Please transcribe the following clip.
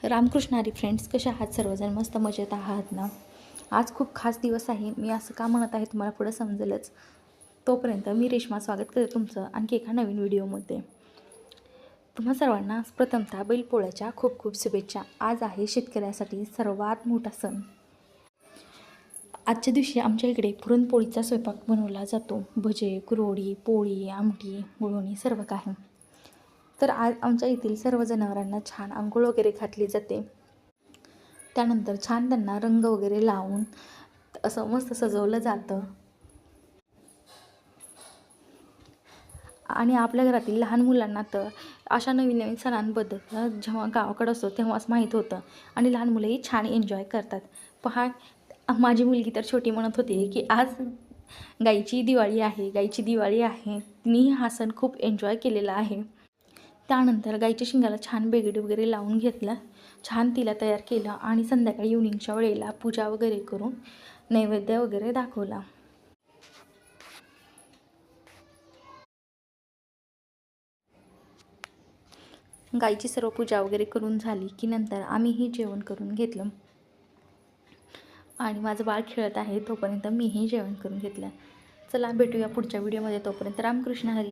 Ramakrishna Hari friends, कशा आहात सर्वजण? मस्त मजेत आहात ना? आज खूप खास दिवस आहे. मी असं का म्हणत आहे तुम्हाला पुढं समजेलच. तोपर्यंत मी रेश्मा स्वागत करते तुमचं आणखी एका नवीन व्हिडिओमध्ये. तुम्हा सर्वांना प्रथमतः बैलपोळ्याच्या खूप खूप शुभेच्छा. आज आहे शेतकऱ्यासाठी सर्वात मोठा सण. आजच्या दिवशी आमच्या इकडे पुरणपोळीचा स्वयंपाक बनवला जातो. भजे, कुरवडी, पोळी, आमटी, गुळवणी सर्व काही. तर आज आमच्या येथील सर्व जनावरांना छान अंघोळ वगैरे घातली जाते. त्यानंतर छान त्यांना रंग वगैरे लावून असं मस्त सजवलं जातं. आणि आपल्या घरातील लहान मुलांना तर अशा नवीन नवीन सणांबद्दल जेव्हा गावाकडं असतो तेव्हाच माहीत होतं आणि लहान मुलंही छान एन्जॉय करतात. पहा, माझी मुलगी तर छोटी म्हणत होती की आज गाईची दिवाळी आहे, गाईची दिवाळी आहे. तिने हा सण खूप एन्जॉय केलेला आहे. त्यानंतर गाईच्या शिंगाला छान बेगड वगैरे लावून घेतलं, छान तिला तयार केलं आणि संध्याकाळी इव्हनिंगच्या वेळेला पूजा वगैरे करून नैवेद्य वगैरे दाखवला. गाईची सर्व पूजा वगैरे करून झाली की नंतर आम्हीही जेवण करून घेतलं आणि माझं बाळ खेळत आहे तोपर्यंत मीही जेवण करून घेतलं. चला भेटूया पुढच्या व्हिडिओमध्ये. तोपर्यंत रामकृष्ण हरी.